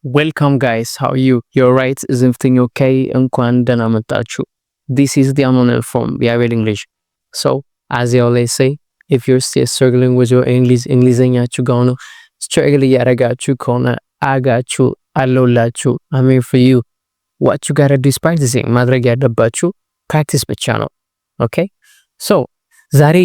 Welcome guys, how are you? You're right, is everything okay? እንኳን ደህና መጣችሁ. This is the Amonel from Behavior English. So, as I always say, if you're still struggling with your እንግሊዘኛችሁ ጋር ነው struggle እያደረጋችሁ ከሆነ አጋችሁ አለውላችሁ. I'm here for you. What you gotta do is practicing. ማድረግ ያለባችሁ practice ብቻ ነው. Okay? So, ዛሬ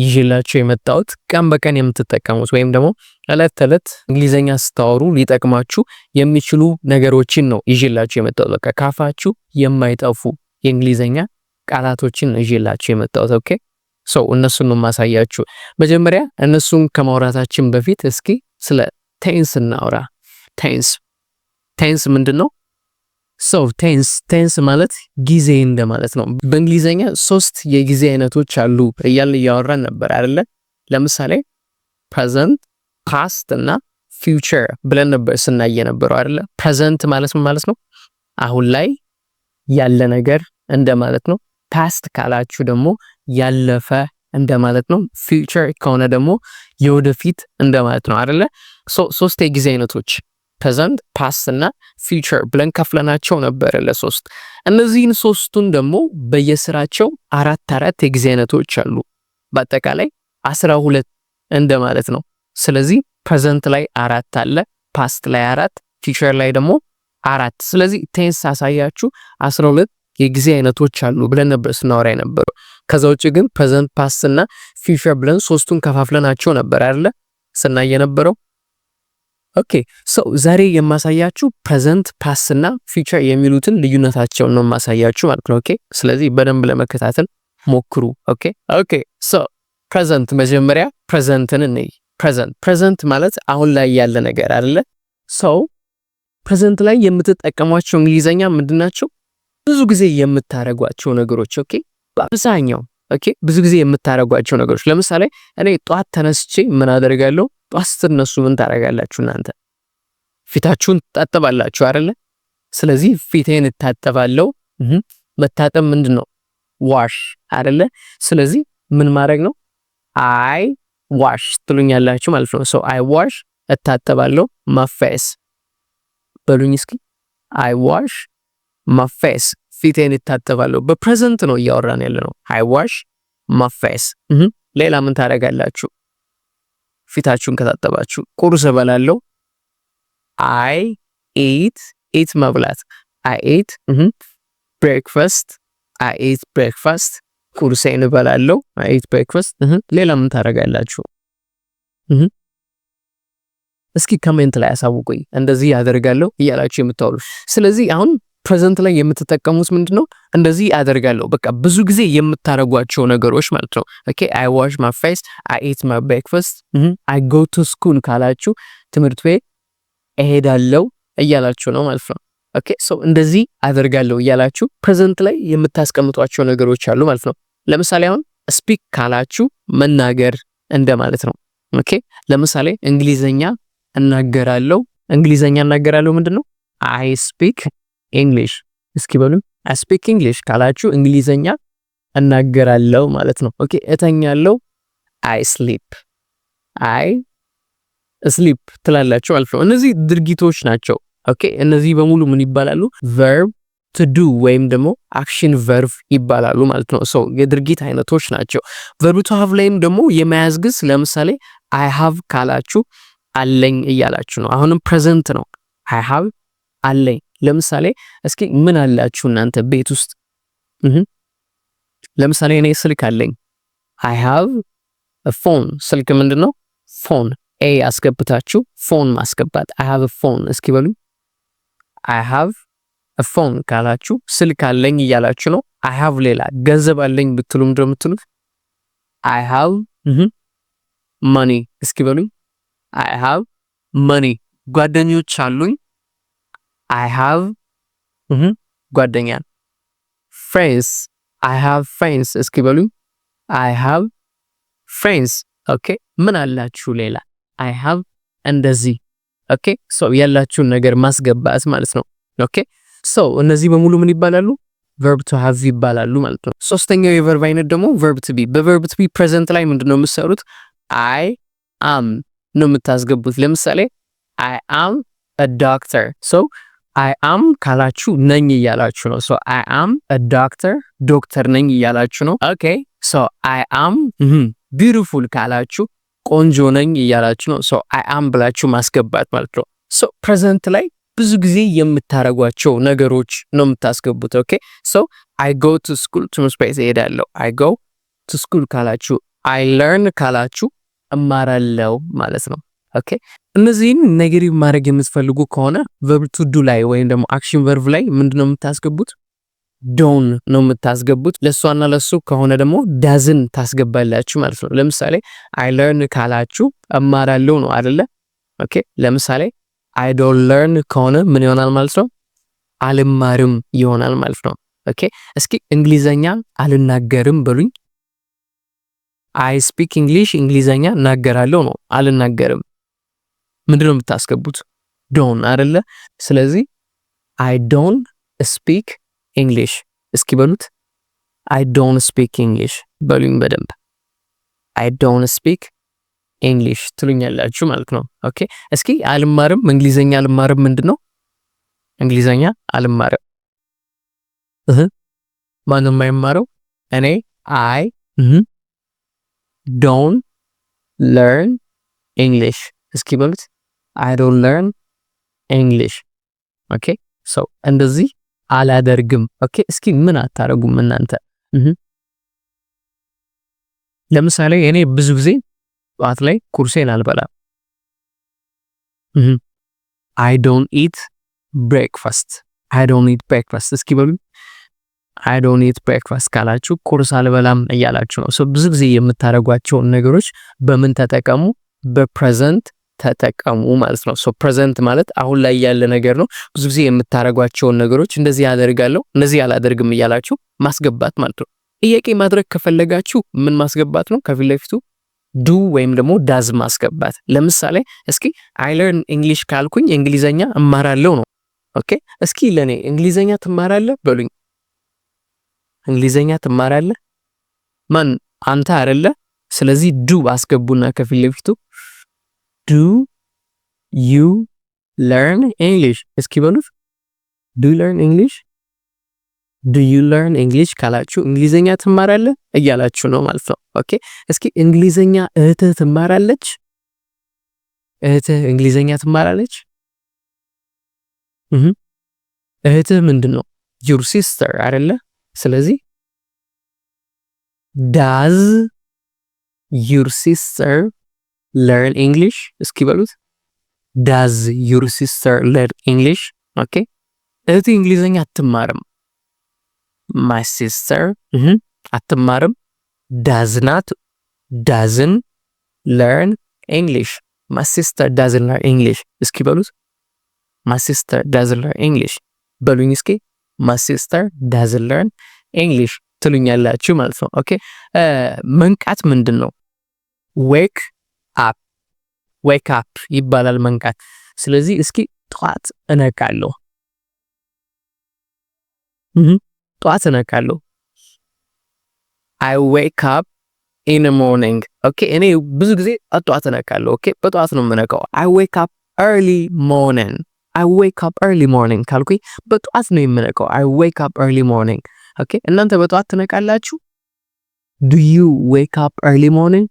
ይዤላችሁ የመጣሁት ቀን በቀን የምትጠቀሙት ወይም ደግሞ እለት ተለት እንግሊዘኛ ስታወሩ ሊጠቅማችሁ የሚችሉ ነገሮችን ነው ይዤላችሁ የመጣሁት። በቃ ካፋችሁ የማይጠፉ የእንግሊዘኛ ቃላቶችን ነው ይዤላችሁ የመጣሁት። ኦኬ ሶ እነሱን ነው ማሳያችሁ። መጀመሪያ እነሱን ከማውራታችን በፊት እስኪ ስለ ቴንስ እናውራ። ቴንስ ምንድነው? ሶ ቴንስ ማለት ጊዜ እንደማለት ነው። በእንግሊዘኛ 3 የጊዜ አይነቶች አሉ እያልን እያወራን ነበር አይደለ? ለምሳሌ ፕሬዘንት፣ ፓስት እና ፊውቸር ብለን ነበር ስናየ ነበረው አይደለ? ፕሬዘንት ማለት ምን ማለት ነው? አሁን ላይ ያለ ነገር እንደማለት ነው። ፓስት ካላችሁ ደግሞ ያለፈ እንደማለት ነው። ፊውቸር ከሆነ ደግሞ የወደፊት እንደማለት ነው አይደለ? ሶ 3 የጊዜ አይነቶች ፕሬዘንት፣ ፓስት እና ፊውቸር ብለን ከፍለናቸው ነበር ለ3። እነዚህን 3ቱን ደግሞ በየስራቸው 4 የጊዜ አይነቶች አሉ። በአጠቃላይ 12 እንደማለት ነው። ስለዚህ ፕሬዘንት ላይ 4 አለ፣ ፓስት ላይ 4፣ ፊውቸር ላይ ደግሞ 4። ስለዚህ ቴንስ አሳያችሁ 12 የጊዜ አይነቶች አሉ ብለን ነበር ስናወራ የነበረው። ከዛ ውጭ ግን ፕሬዘንት፣ ፓስት እና ፊውቸር ብለን 3ቱን ከፋፍለናቸው ነበር አይደለ ስናየ የነበረው። ኦኬ ሶ ዛሬ የማሳያችሁ ፕሬዘንት፣ ፓስት እና ፊውቸር የሚሉትን ልዩነታቸውን ነው የማሳያችሁ ማለት ነው። ኦኬ ስለዚህ በደንብ ለመከታተል ሞክሩ። ኦኬ ሶ ፕሬዘንት፣ መጀመሪያ ፕሬዘንትን እንይ። ፕሬዘንት ማለት አሁን ላይ ያለ ነገር አይደለ? ሶ ፕሬዘንት ላይ የምትጠቀሟቸው እንግሊዘኛ ምንድናቸው? ብዙ ጊዜ የምታረጓቸው ነገሮች። በአብዛኛው ብዙ ጊዜ የምታረጓቸው ነገሮች። ለምሳሌ እኔ ጧት ተነስቼ ምን አደርጋለሁ? ጧት ስትነሱ ምን ታረጋላችሁ እናንተ? ፊታችሁን ትታጠባላችሁ አይደለ? ስለዚህ ፊቴን እታጠባለሁ። መታጠብ ምንድነው? ዋሽ አይደለ? ስለዚህ ምን ማድረግ ነው? አይ ዋሽ ትሉኛላችሁ ማለት ነው። ሶ አይ ዋሽ እታጠባለሁ። ማፌስ በሉኝ እስኪ። አይ ዋሽ ማፌስ ፊቴን እታጠባለሁ። በፕሬዘንት ነው እያወራን ያለ ነው። አይ ዋሽ ማፌስ። ሌላ ምን ታረጋላችሁ? ፊታችሁን ከታጠባችሁ ቁርስ እበላለሁ። አይ ኢት መብላት። አይ ኢት ብሬክፋስት። አይ ኢት ብሬክፋስት ቁርሴን እበላለሁ። አይ ኢት ብሬክፋስት። ሌላ ምን ታረጋላችሁ? እስኪ ኮሜንት ላይ አሳውቁኝ። እንደዚህ ያደርጋለሁ እያላችሁ የምታወሩ። ስለዚህ አሁን ፕሬዘንት ላይ የምትጠቀሙት ምንድነው? እንደዚህ አደርጋለሁ። በቃ ብዙ ጊዜ የምታረጓቸው ነገሮች ማለት ነው። አይ ዋሽ ማይ ፌስ፣ አይ ኢት ማይ ብሬክፋስት፣ አይ ጎ ቱ ስኩል ካላችሁ ትምህርት ቤት እሄዳለሁ እያላችሁ ነው ማለት ነው። ሶ እንደዚህ አደርጋለሁ እያላችሁ ፕሬዘንት ላይ የምታስቀምጧቸው ነገሮች አሉ ማለት ነው። ለምሳሌ አሁን ስፒክ ካላችሁ መናገር እንደማለት ነው። ለምሳሌ እንግሊዘኛ እናገራለሁ ምንድነው? አይ ስፒክ ኢንግሊሽ። እስኪ በሉ አይ ስፒክ ኢንግሊሽ ካላችሁ እንግሊዘኛ እናገራለሁ ማለት ነው። እተኛለሁ። አይ ስሊፕ ትላላችሁ ማለት ነው። እነዚህ ድርጊቶች ናቸው። እነዚህ በሙሉ ምን ይባላሉ? ቨርብ ቱ ዱ ወይም ደግሞ አክሽን ቨርብ ይባላሉ ማለት ነው። ሶ የድርጊት አይነቶች ናቸው። ቨርብ ቱ ሃቭ ላይም ደግሞ የመያዝ ግስ። ለምሳሌ አይ ሃቭ ካላችሁ አለኝ እያላችሁ ነው። አሁንም ፕሬዘንት ነው። አይ ሃቭ አለኝ። ለምሳሌ እስኪ ምን አላችሁ እናንተ ቤት ውስጥ? ለምሳሌ እኔ ስልክ አለኝ። አይ ሃቭ አ ፎን። ስልክ ምንድነው? ፎን። ኤ አስገብታችሁ ፎን ማስገባት። አይ ሃቭ አ ፎን። እስኪ በሉ አይ ሃቭ አ ፎን ካላችሁ ስልክ አለኝ እያላችሁ ነው። አይ ሃቭ ሌላ ገንዘብ አለኝ ብትሉ ምንድነው የምትሉት? አይ ሃቭ ማኒ። እስኪ በሉ አይ ሃቭ ማኒ። ጓደኞች አሉኝ። I have ጓደኛ። friends I have friends። እስኪ በሉ I have friends። ምን አላችሁ ሌላ? I have እንደዚህ። ሶ ያላችሁን ነገር ማስገባት ማለት ነው። ሶ እነዚህ በሙሉ ምን ይባላሉ? verb to have ይባላሉ ማለት ነው። ሶስተኛው የቨርብ አይነት ደግሞ verb to be። በverb to be ፕሬዘንት ላይ ምንድነው የምትሰሩት? I am ነው የምታስገቡት። ለምሳሌ I am a doctor. So I am ካላችሁ ነኝ እያላችሁ ነው። So I am a doctor ዶክተር ነኝ እያላችሁ ነው። Okay, so I am beautiful ካላችሁ ቆንጆ ነኝ እያላችሁ ነው። So I am ብላችሁ ማስገባት ማለት ነው። So present ላይ ብዙ ጊዜ የምታረጓቸው ነገሮች ነው የምታስገቡት። Okay, so I go to school ትምህርት ቤት እሄዳለሁ። I go to school ካላችሁ I learn ካላችሁ እማራለሁ ማለት ነው። ኦኬ እነዚህን ኔጌቲቭ ማድረግ የምትፈልጉ ከሆነ verb to do ላይ ወይም ደግሞ action verb ላይ ምንድነው የምታስገቡት? ዶን ነው የምታስገቡት። ለሷና ለሱ ከሆነ ደግሞ ዳዝን ታስገባላችሁ ማለት ነው። ለምሳሌ I learn ካላችሁ እማራለሁ ነው አይደለ? ኦኬ ለምሳሌ I don't learn ከሆነ ምን ይሆናል ማለት ነው? አልማርም ይሆናል ማለት ነው። ኦኬ እስኪ እንግሊዘኛ አልናገርም በሉኝ። I speak English እንግሊዘኛ እናገራለሁ ነው፣ አልናገርም። ምንድነው የምታስገቡት? ዶን አይደለ? ስለዚህ I don't speak English እስኪ በሉት። I don't speak English በሉኝ በደንብ። I don't speak English ትሉኛላችሁ ማለት ነው። ኦኬ እስኪ አልማርም፣ እንግሊዘኛ አልማርም ምንድነው? እንግሊዘኛ አልማርም። ማንም የማይማረው እኔ I don't learn English እስኪ በሉት። I don't learn English ኦኬ ሶ እንደዚህ አላደርግም። ኦኬ እስኪ ምን አታረጉም እናንተ? ለምሳሌ እኔ ብዙ ጊዜ ጠዋት ላይ ቁርሴን አልበላም። I don't eat breakfast I don't eat breakfast እስኪ በሉኝ። I don't eat breakfast ካላችሁ ቁርስ አልበላም እያላችሁ ነው። ሶ ብዙ ጊዜ የምታረጓቸውን ነገሮች በምን ተጠቀሙ? በፕሬዘንት ተጠቀሙ ማለት ነው። ሶ ፕሬዘንት ማለት አሁን ላይ ያለ ነገር ነው። ብዙ ጊዜ የምታረጓቸውን ነገሮች እንደዚህ ያደርጋለሁ እንደዚህ አላደርግም እያላችሁ ማስገባት ማለት ነው። ጥያቄ ማድረግ ከፈለጋችሁ ምን ማስገባት ነው? ከፊት ለፊቱ ዱ ወይም ደግሞ ዳዝ ማስገባት። ለምሳሌ እስኪ I learn English ካልኩኝ እንግሊዘኛ እማራለሁ ነው። ኦኬ እስኪ ለኔ እንግሊዘኛ ትማራለህ በሉኝ። እንግሊዘኛ ትማራለህ? ማን? አንተ አይደለ? ስለዚህ ዱ አስገቡና ከፊት ለፊቱ do you learn English እስኪ በሉት። do you learn English do you learn English ካላችሁ እንግሊዘኛ ትማራለህ እያላችሁ ነው ማለት ነው። ኦኬ እስኪ እንግሊዘኛ እህትህ ትማራለች? እህትህ እንግሊዘኛ ትማራለች? እህትህ ምንድነው? your sister አይደለ? ስለዚህ does your sister learn English እስኪ በሉት። does your sister learn English ኦኬ እህቴ እንግሊዘኛ አትማርም። my sister አትማርም። doesn't learn English my sister doesn't learn English እስኪ በሉት። my sister doesn't learn English በሉኝ እስኪ። my sister doesn't learn English ትሉኛላችሁ ማለት ነው። ኦኬ መንቃት ምንድነው? wake up ይባላል መንቃት። ስለዚህ እስኪ ጠዋት እነቃለሁ። ጠዋት እነቃለሁ። I wake up in the morning ኦኬ እኔ ብዙ ጊዜ ጠዋት እነቃለሁ። ኦኬ በጠዋት ነው የምነቃው። I wake up early morning I wake up early morning ካልኩኝ በጠዋት ነው የምነቃው። I wake up early morning ኦኬ እናንተ በጠዋት ትነቃላችሁ? do you wake up early morning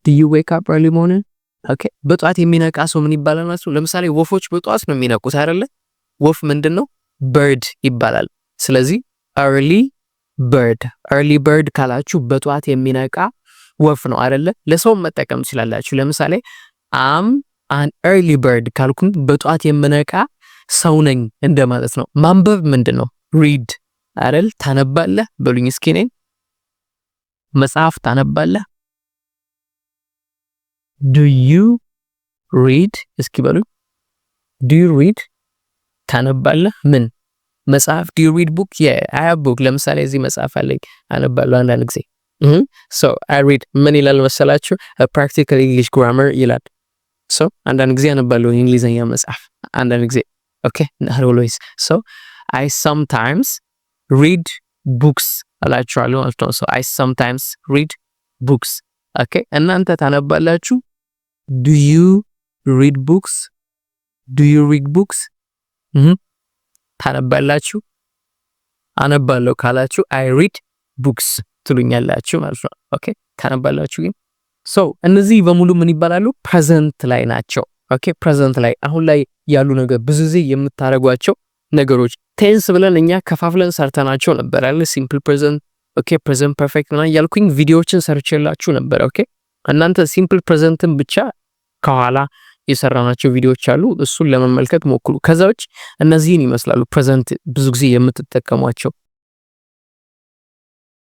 do you wake up early morning ኦኬ በጠዋት የሚነቃ ሰው ምን ይባላል ማለት ነው? ለምሳሌ ወፎች በጠዋት ነው የሚነቁት አይደለ? ወፍ ምንድነው? bird ይባላል። ስለዚህ early bird ካላችሁ በጠዋት የሚነቃ ወፍ ነው አይደለ? ለሰው መጠቀም ትችላላችሁ። ለምሳሌ am an early bird ካልኩኝ በጠዋት የምነቃ ሰው ነኝ እንደማለት ነው። ማንበብ ምንድነው? read አይደል? ታነባለህ በሉኝ እስኪ። እኔ መጽሐፍ ታነባለህ? do you read እስኪ በሉኝ። do you read ታነባለህ? ምን መጽሐፍ? do you read book? yeah I have book። ለምሳሌ እዚህ መጽሐፍ አለኝ አነባለሁ አንዳንድ ጊዜ። so I read ምን ይላል መሰላችሁ? a practical English grammar ይላል። so አንዳንድ ጊዜ አነባለሁ እንግሊዘኛ መጽሐፍ አንዳንድ ጊዜ። okay not always so I sometimes read books አላችኋለሁ ማለት ነው። so I sometimes read books okay እናንተ ታነባላችሁ? do you read books do you read books? ታነባላችሁ? አነባለሁ ካላችሁ I read books ትሉኛላችሁ ማለት ነው። ኦኬ ታነባላችሁ ግን so እነዚህ በሙሉ ምን ይባላሉ? ፕሬዘንት ላይ ናቸው። ኦኬ ፕሬዘንት ላይ አሁን ላይ ያሉ ነገር ብዙ ጊዜ የምታረጓቸው ነገሮች ቴንስ ብለን እኛ ከፋፍለን ሰርተናቸው ነበር አይደል? ሲምፕል ፕሬዘንት፣ ኦኬ ፕሬዘንት ፐርፌክት ምናምን ያልኩኝ ቪዲዮዎችን ሰርቼላችሁ ነበር። ኦኬ እናንተ ሲምፕል ፕሬዘንትን ብቻ ከኋላ የሰራናቸው ቪዲዮዎች አሉ፣ እሱን ለመመልከት ሞክሩ። ከዛ ውጭ እነዚህን ይመስላሉ ፕሬዘንት ብዙ ጊዜ የምትጠቀሟቸው